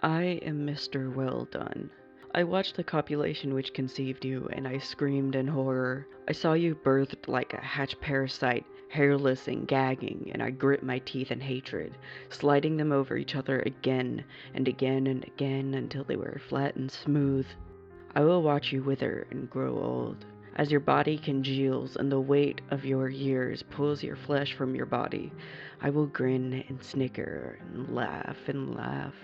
I am Mr. Welldone. I watched the copulation which conceived you, and I screamed in horror. I saw you birthed like a hatched parasite, hairless and gagging, and I grit my teeth in hatred, sliding them over each other again and again and again until they were flat and smooth. I will watch you wither and grow old. As your body congeals and the weight of your years pulls your flesh from your body, I will grin and snicker and laugh and laugh.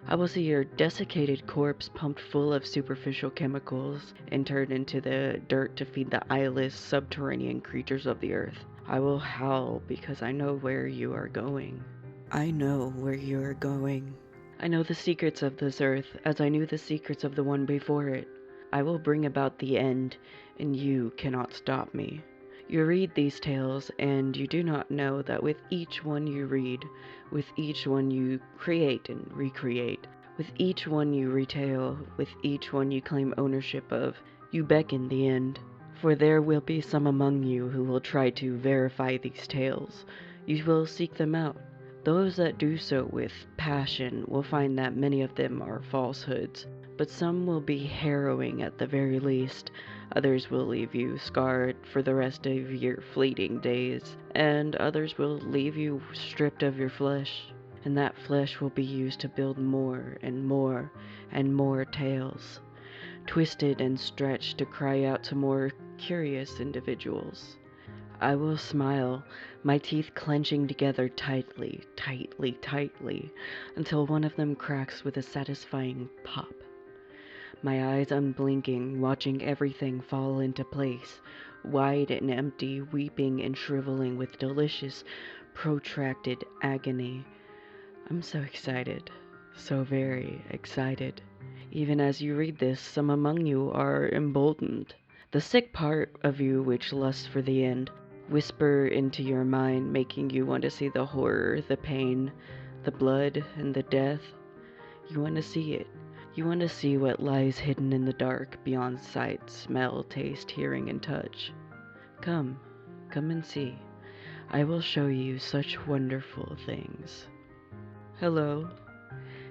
I will see your desiccated corpse pumped full of superficial chemicals and turned into the dirt to feed the eyeless subterranean creatures of the earth. I will howl because I know where you are going. I know where you are going. I know the secrets of this earth as I knew the secrets of the one before it. I will bring about the end, and you cannot stop me. You read these tales, and you do not know that with each one you read, with each one you create and recreate, with each one you retell, with each one you claim ownership of, you beckon the end. For there will be some among you who will try to verify these tales. You will seek them out. Those that do so with passion will find that many of them are falsehoods, but some will be harrowing at the very least. Others will leave you scarred for the rest of your fleeting days, and others will leave you stripped of your flesh, and that flesh will be used to build more and more and more tales, twisted and stretched to cry out to more curious individuals. I will smile, my teeth clenching together tightly, tightly, tightly, until one of them cracks with a satisfying pop. My eyes unblinking, watching everything fall into place, wide and empty, weeping and shriveling with delicious, protracted agony. I'm so excited, so very excited. Even as you read this, some among you are emboldened. The sick part of you which lusts for the end whisper into your mind, making you want to see the horror, the pain, the blood, and the death. You want to see it. You want to see what lies hidden in the dark beyond sight, smell, taste, hearing, and touch. Come, come and see. I will show you such wonderful things. Hello.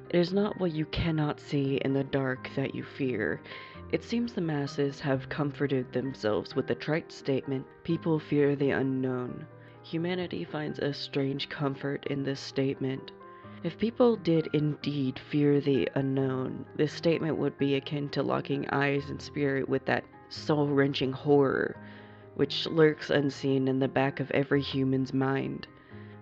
It is not what you cannot see in the dark that you fear. It seems the masses have comforted themselves with the trite statement, people fear the unknown. Humanity finds a strange comfort in this statement. If people did indeed fear the unknown, this statement would be akin to locking eyes and spirit with that soul-wrenching horror which lurks unseen in the back of every human's mind.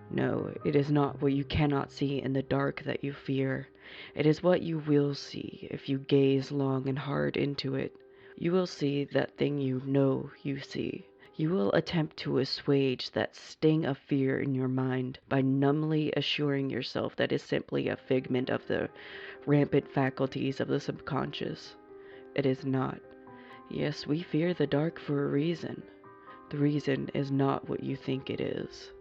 No, it is not what you cannot see in the dark that you fear. It is what you will see if you gaze long and hard into it. You will see that thing you know you see. You will attempt to assuage that sting of fear in your mind by numbly assuring yourself that it's simply a figment of the rampant faculties of the subconscious. It is not. Yes, we fear the dark for a reason. The reason is not what you think it is.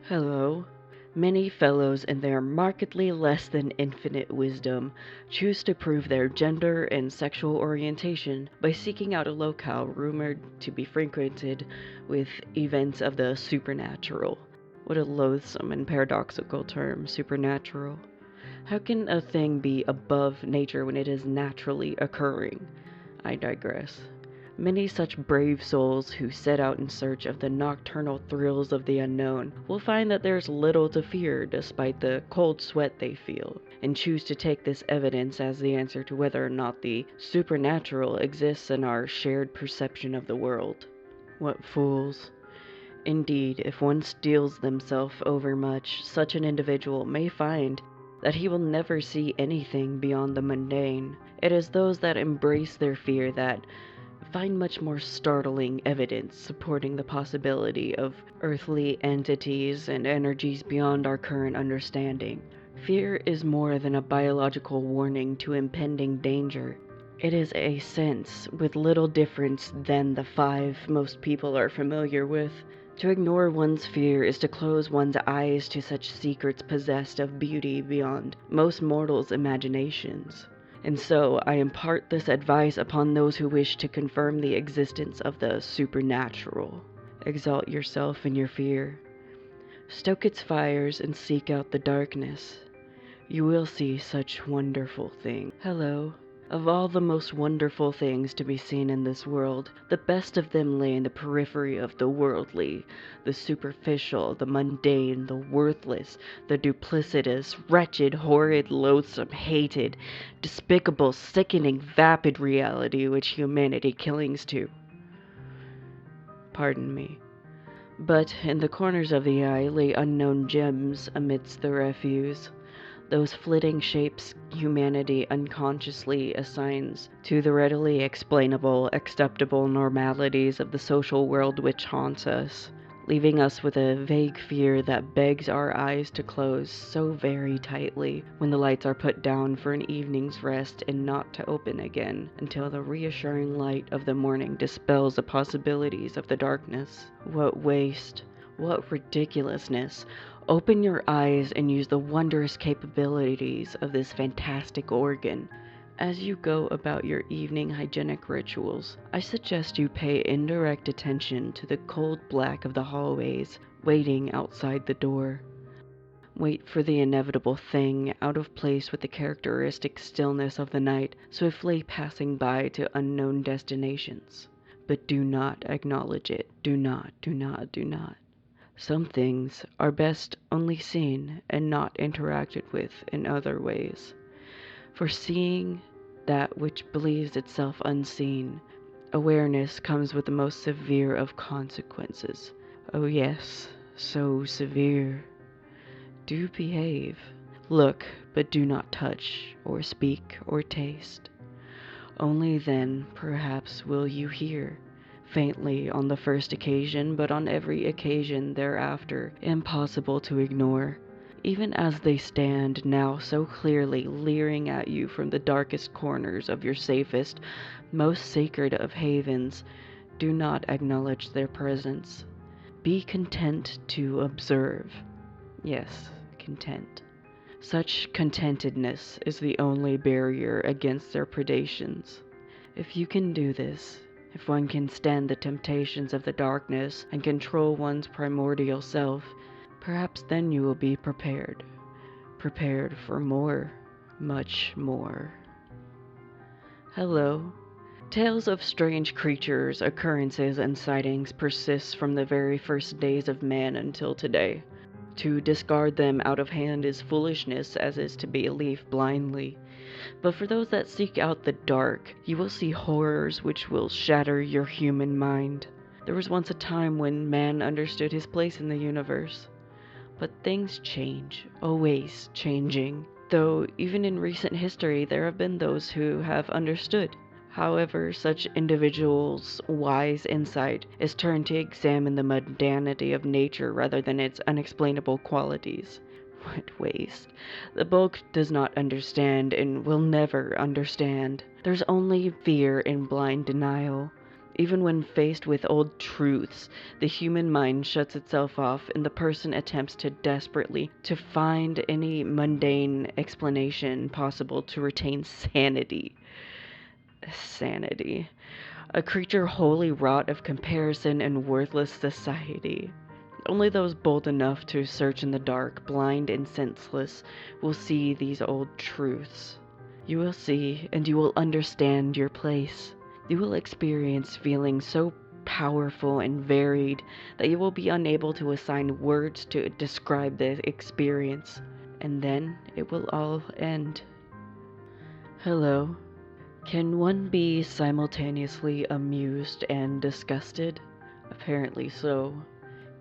Hello. Many fellows in their markedly less than infinite wisdom choose to prove their gender and sexual orientation by seeking out a locale rumored to be frequented with events of the supernatural. What a loathsome and paradoxical term, supernatural. How can a thing be above nature when it is naturally occurring? I digress. Many such brave souls who set out in search of the nocturnal thrills of the unknown will find that there's little to fear despite the cold sweat they feel, and choose to take this evidence as the answer to whether or not the supernatural exists in our shared perception of the world. What fools. Indeed, if one steels themselves overmuch, such an individual may find that he will never see anything beyond the mundane. It is those that embrace their fear that find much more startling evidence supporting the possibility of earthly entities and energies beyond our current understanding. Fear is more than a biological warning to impending danger. It is a sense with little difference than the 5 most people are familiar with. To ignore one's fear is to close one's eyes to such secrets possessed of beauty beyond most mortals' imaginations. And so I impart this advice upon those who wish to confirm the existence of the supernatural. Exalt yourself in your fear. Stoke its fires and seek out the darkness. You will see such wonderful things. Hello. Of all the most wonderful things to be seen in this world, the best of them lay in the periphery of the worldly, the superficial, the mundane, the worthless, the duplicitous, wretched, horrid, loathsome, hated, despicable, sickening, vapid reality which humanity clings to. Pardon me. But in the corners of the eye lay unknown gems amidst the refuse, those flitting shapes humanity unconsciously assigns to the readily explainable, acceptable normalities of the social world which haunts us, leaving us with a vague fear that begs our eyes to close so very tightly when the lights are put down for an evening's rest and not to open again until the reassuring light of the morning dispels the possibilities of the darkness. What waste! What ridiculousness! Open your eyes and use the wondrous capabilities of this fantastic organ. As you go about your evening hygienic rituals, I suggest you pay indirect attention to the cold black of the hallways waiting outside the door. Wait for the inevitable thing out of place with the characteristic stillness of the night, swiftly passing by to unknown destinations. But do not acknowledge it. Do not, do not, do not. Some things are best only seen and not interacted with in other ways. For seeing that which believes itself unseen, awareness comes with the most severe of consequences. Oh yes, so severe. Do behave. Look, but do not touch, or speak, or taste. Only then, perhaps, will you hear. Faintly on the first occasion, but on every occasion thereafter, impossible to ignore. Even as they stand now so clearly leering at you from the darkest corners of your safest, most sacred of havens, do not acknowledge their presence. Be content to observe. Yes, content. Such contentedness is the only barrier against their predations. If you can do this, if one can stand the temptations of the darkness and control one's primordial self, perhaps then you will be prepared. Prepared for more, much more. Hello. Tales of strange creatures, occurrences, and sightings persist from the very first days of man until today. To discard them out of hand is foolishness, as is to believe blindly. But for those that seek out the dark, you will see horrors which will shatter your human mind. There was once a time when man understood his place in the universe. But things change, always changing. Though even in recent history there have been those who have understood. However, such individuals' wise insight is turned to examine the mundanity of nature rather than its unexplainable qualities. What waste. The bulk does not understand and will never understand. There's only fear and blind denial. Even when faced with old truths, the human mind shuts itself off and the person attempts to desperately to find any mundane explanation possible to retain sanity. Sanity. A creature wholly wrought of comparison and worthless society. Only those bold enough to search in the dark, blind and senseless, will see these old truths. You will see and you will understand your place. You will experience feelings so powerful and varied that you will be unable to assign words to describe the experience. And then it will all end. Hello. Can one be simultaneously amused and disgusted? Apparently so.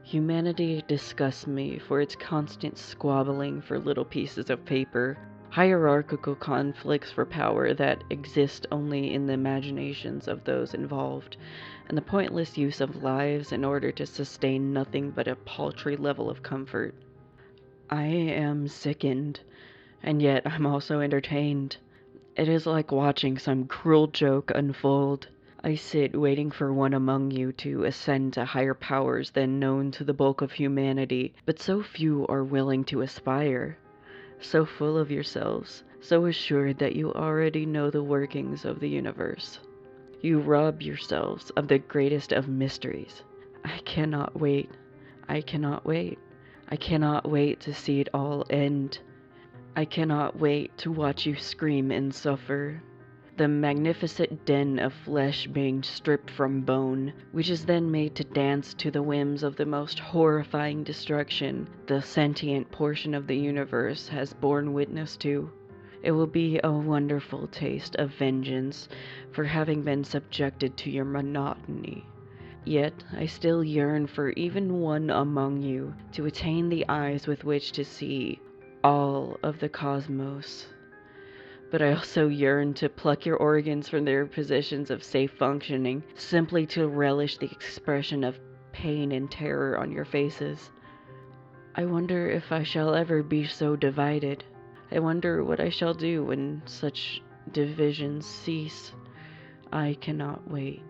Humanity disgusts me for its constant squabbling for little pieces of paper, hierarchical conflicts for power that exist only in the imaginations of those involved, and the pointless use of lives in order to sustain nothing but a paltry level of comfort. I am sickened, and yet I'm also entertained. It is like watching some cruel joke unfold. I sit waiting for one among you to ascend to higher powers than known to the bulk of humanity, but so few are willing to aspire. So full of yourselves, so assured that you already know the workings of the universe. You rob yourselves of the greatest of mysteries. I cannot wait. I cannot wait. I cannot wait to see it all end. I cannot wait to watch you scream and suffer. The magnificent den of flesh being stripped from bone, which is then made to dance to the whims of the most horrifying destruction the sentient portion of the universe has borne witness to. It will be a wonderful taste of vengeance for having been subjected to your monotony. Yet I still yearn for even one among you to attain the eyes with which to see all of the cosmos. But I also yearn to pluck your organs from their positions of safe functioning, simply to relish the expression of pain and terror on your faces. I wonder if I shall ever be so divided. I wonder what I shall do when such divisions cease. I cannot wait.